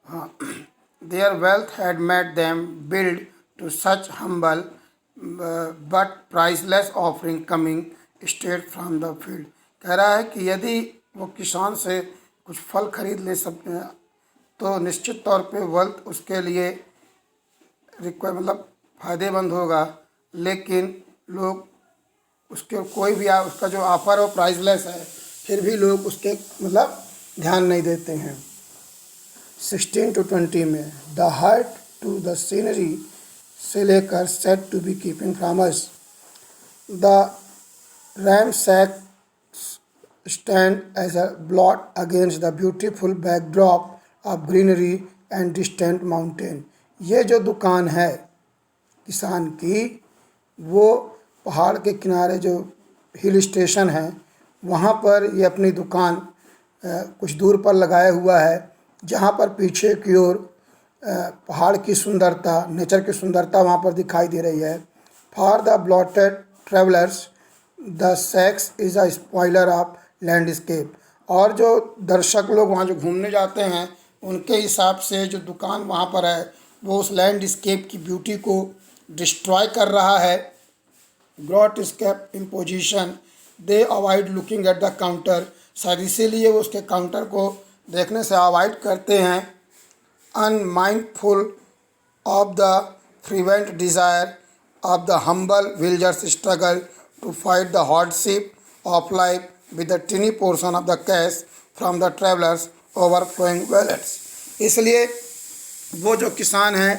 हाँ, their wealth had made them build to such humble but priceless offering coming straight from the field। कह रहा है कि यदि वो किसान से कुछ फल खरीद ले सकते हैं तो निश्चित तौर पे वेल्थ उसके लिए मतलब फ़ायदेमंद होगा, लेकिन लोग उसके कोई भी उसका जो ऑफ़र हो प्राइसलेस है, फिर भी लोग उसके मतलब ध्यान नहीं देते हैं। 16 to 20 में the heart to the scenery से लेकर set to be keeping from us the ram sack stand as a blot against the beautiful backdrop of greenery and distant mountain. ये जो दुकान है किसान की, वो पहाड़ के किनारे जो हिल स्टेशन है वहाँ पर ये अपनी दुकान कुछ दूर पर लगाया हुआ है, जहाँ पर पीछे की ओर पहाड़ की सुंदरता, नेचर की सुंदरता वहाँ पर दिखाई दे रही है। For the blotted travellers the sex is a spoiler of landscape. और जो दर्शक लोग वहाँ जो घूमने जाते हैं उनके हिसाब से जो दुकान वहाँ पर है वो उस लैंडस्केप की ब्यूटी को डिस्ट्रॉय कर रहा है। Brought scape imposition they avoid looking at the counter. शायद इसीलिए वो उसके काउंटर को देखने से अवॉइड करते हैं। Unmindful of the fervent desire of the humble villagers struggle to fight the hardship of life with the tiny portion of the cash from the travelers overflowing wallets। इसलिए वो जो किसान है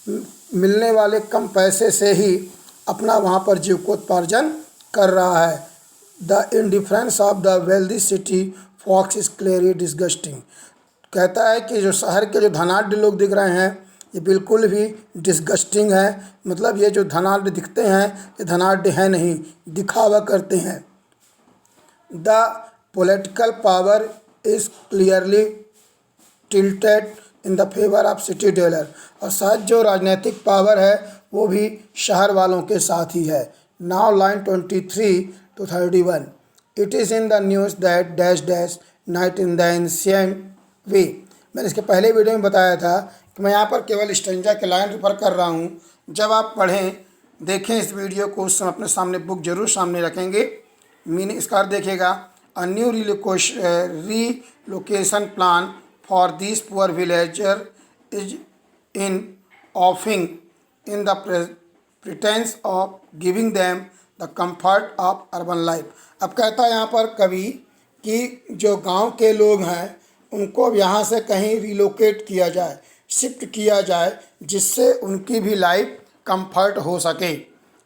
मिलने वाले कम पैसे से ही अपना वहाँ पर जीविकोपार्जन कर रहा है। The indifference of the wealthy city folks is clearly disgusting. कहता है कि जो शहर के जो धनाढ्य लोग दिख रहे हैं ये बिल्कुल भी डिस्गस्टिंग है। मतलब ये जो धनाढ्य दिखते हैं ये धनाढ्य हैं नहीं, दिखावा करते हैं। The political power is clearly tilted in the favour of city dealer. और शायद जो राजनीतिक पावर है वो भी शहर वालों के साथ ही है। Now line 23 to 31 it is in the news that dash dash night in the ancient way. मैंने इसके पहले वीडियो में बताया था कि मैं यहाँ पर केवल स्टेंजा के लाइन रेफर कर रहा हूँ। जब आप पढ़ें देखें इस वीडियो को उस समय अपने सामने बुक जरूर सामने रखेंगे। मीनिंग इसका अर्थ देखिएगा। A new relocation plan for this poor villager is in ऑफिंग in the pretence of giving them the comfort of urban life. अब कहता है यहाँ पर कवि कि जो गांव के लोग हैं उनको अब यहाँ से कहीं रिलोकेट किया जाए, शिफ्ट किया जाए, जिससे उनकी भी लाइफ कंफर्ट हो सके।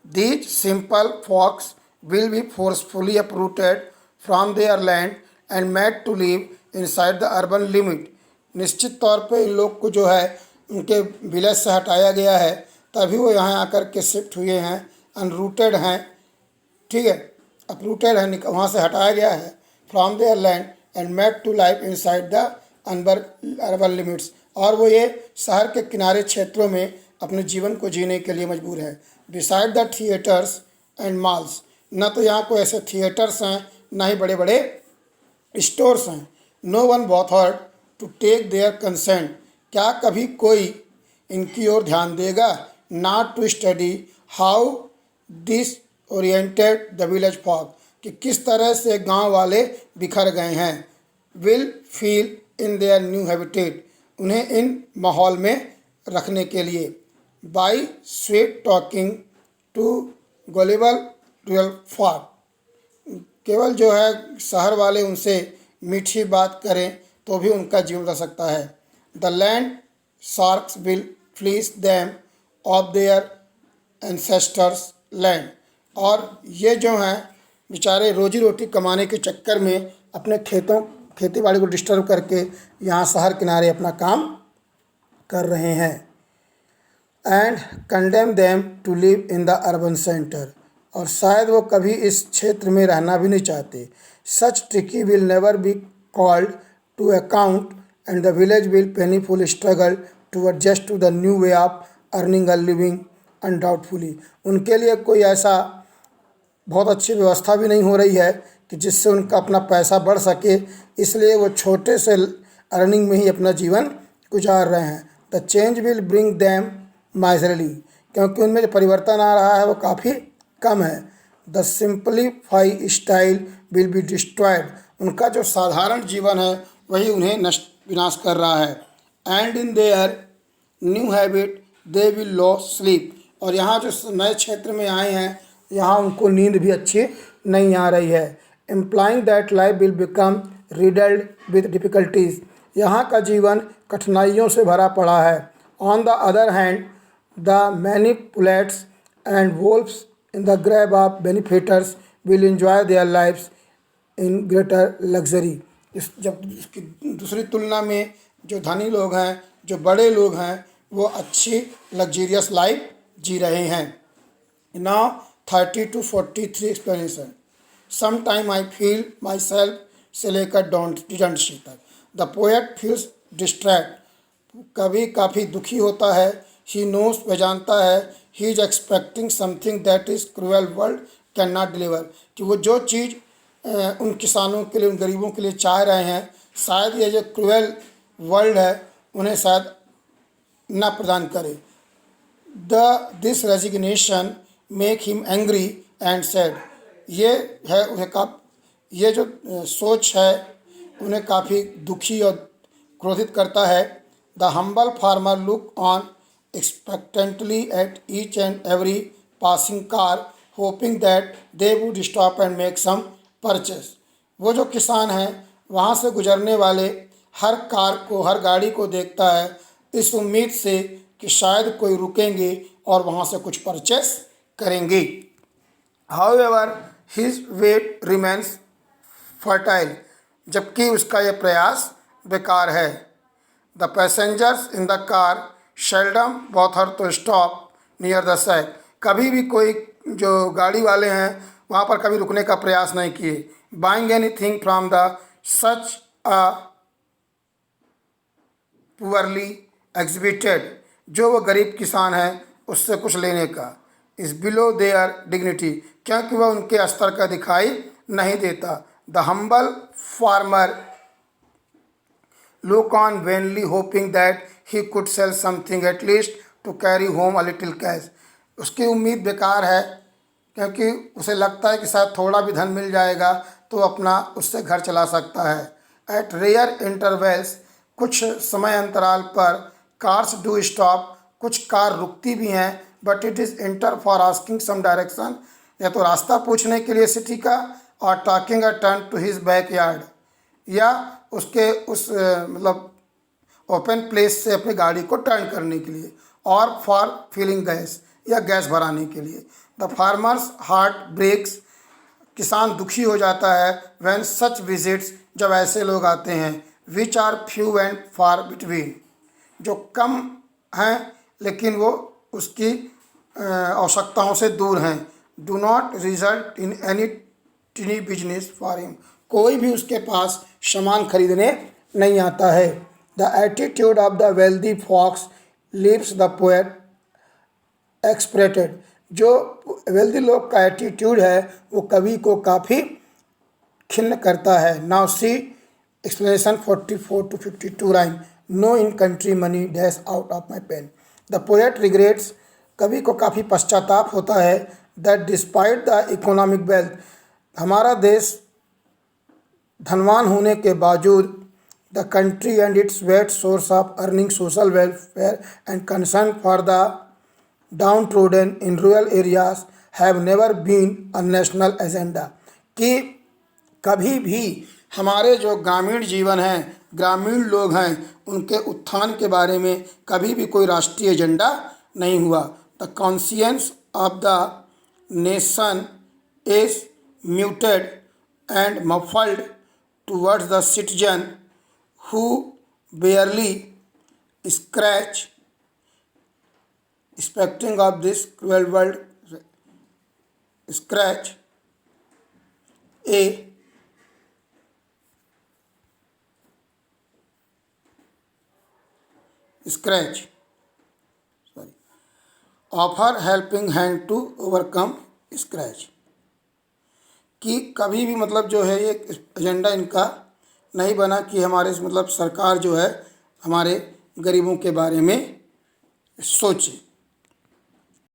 These simple folks will be forcefully uprooted from their land and made to live inside the urban limit. निश्चित तौर पे इन लोग को जो है उनके विलेज से हटाया गया है, तभी वो यहाँ आकर के शिफ्ट हुए हैं। अनरूटेड हैं, ठीक है, अपरूटेड है, वहाँ से हटाया गया है। From their land and made to live inside the urban limits. और वो ये शहर के किनारे क्षेत्रों में अपने जीवन को जीने के लिए मजबूर है। Beside the theatres and malls, न तो यहाँ कोई ऐसे थिएटर्स हैं न ही बड़े बड़े स्टोर्स हैं। No one bothered to take their consent, क्या कभी कोई इनकी ओर ध्यान देगा। Not to study how this oriented the village folk, कि किस तरह से गांव वाले बिखर गए हैं। Will feel in their new habitat, उन्हें इन माहौल में रखने के लिए। By sweet talking to gullible real folk, केवल जो है शहर वाले उनसे मीठी बात करें तो भी उनका जीवन रह सकता है। The land sharks will fleece them of their ancestors land, और ये जो हैं बेचारे रोजी रोटी कमाने के चक्कर में अपने खेती बाड़ी को डिस्टर्ब करके यहाँ शहर किनारे अपना काम कर रहे हैं। And condemn them to live in the urban centre, और शायद वो कभी इस क्षेत्र में रहना भी नहीं चाहते। Such tricky will never be called to account and the village will painful struggle to adjust to the new way of earning a living undoubtedly. उनके लिए कोई ऐसा बहुत अच्छी व्यवस्था भी नहीं हो रही है कि जिससे उनका अपना पैसा बढ़ सके, इसलिए वो छोटे से अर्निंग में ही अपना जीवन गुजार रहे हैं। The change will bring them miserly, क्योंकि उनमें जो परिवर्तन आ रहा है वो काफ़ी कम है। The simplify style will be destroyed, उनका जो साधारण जीवन है वही उन्हें नष्ट विनाश कर रहा है। And in their new habit they will loss sleep, और यहाँ जो नए क्षेत्र में आए हैं यहाँ उनको नींद भी अच्छी नहीं आ रही है। Implying that life will become riddled with difficulties, यहाँ का जीवन कठिनाइयों से भरा पड़ा है। On the other hand the manipulates and wolfs in the garb of benefactors will enjoy their lives in greater luxury. इस जब इसकी दूसरी तुलना में जो धनी लोग हैं, जो बड़े लोग हैं, वो अच्छी लग्जीरियस लाइफ जी रहे हैं। Now 30 to 43 explanation. Some time I feel myself, से लेकर डिडंशी तक। द पोएट फील्स डिस्ट्रैक्ट, कभी काफ़ी दुखी होता है। ही नोस, वह जानता है। He is expecting something that is cruel world can not deliver, कि वो जो चीज़ उन किसानों के लिए, उन गरीबों के लिए चाह रहे हैं, शायद ये जो क्रूअल वर्ल्ड है उन्हें शायद न प्रदान करे। This resignation make him angry and sad, ये है उन्हें ये जो सोच है उन्हें काफ़ी दुखी और क्रोधित करता है। The humble farmer look on expectantly at each and every passing car, hoping that they would stop and make some purchase, वो जो किसान हैं वहाँ से गुजरने वाले हर कार को, हर गाड़ी को देखता है इस उम्मीद से कि शायद कोई रुकेंगे और वहाँ से कुछ परचेस करेंगे। However his wait remains futile, जबकि उसका यह प्रयास बेकार है। The passengers in the car seldom bother to stop near the sack, कभी भी कोई जो गाड़ी वाले हैं वहाँ पर कभी रुकने का प्रयास नहीं किए। Buying any thing from the such a poorly exhibited, जो वो गरीब किसान है उससे कुछ लेने का। इज़ बिलो देयर डिग्निटी, क्योंकि वह उनके स्तर का दिखाई नहीं देता। The humble farmer look on vainly hoping that he could sell something at least to carry home a little cash, उसकी उम्मीद बेकार है क्योंकि उसे लगता है कि शायद थोड़ा भी धन मिल जाएगा तो अपना उससे घर चला सकता है। एट रेयर इंटरवल्स, कुछ समय अंतराल पर कार्स डू स्टॉप, कुछ कार रुकती भी हैं। But it is inter for asking some direction, या तो रास्ता पूछने के लिए सिटी का, और talking a turn to his backyard, या उसके उस मतलब ओपन प्लेस से अपनी गाड़ी को टर्न करने के लिए, और फॉर फिलिंग गैस, या गैस भराने के लिए। द फार्मर्स हार्ट ब्रेक्स, किसान दुखी हो जाता है। व्हेन सच विजिट्स, जब ऐसे लोग आते हैं। Which are few and far between, जो कम हैं लेकिन वो उसकी आवश्यकताओं से दूर हैं। Do not result in any tiny business for him, कोई भी उसके पास सामान खरीदने नहीं आता है। The attitude of the wealthy folks leaves the poet exasperated, जो वेल्दी लोग का एटीट्यूड है वो कवि को काफ़ी खिन्न करता है। Now see explanation 44 to 52 rhyme. No in country money dash out of my pain, the poet regrets, कवि को काफ़ी पश्चाताप होता है। That despite the economic wealth, हमारा देश धनवान होने के बावजूद the country and its wet source of earning social welfare and concern for the downtrodden in rural areas have never been a national agenda, कि कभी भी हमारे जो ग्रामीण जीवन हैं, ग्रामीण लोग हैं, उनके उत्थान के बारे में कभी भी कोई राष्ट्रीय एजेंडा नहीं हुआ। The conscience of the nation is muted and muffled towards the citizen who barely scratch expecting of this cruel world scratch a scratch sorry offer helping hand to overcome scratch, कि कभी भी मतलब जो है ये agenda इनका नहीं बना कि हमारे मतलब सरकार जो है हमारे गरीबों के बारे में सोचें।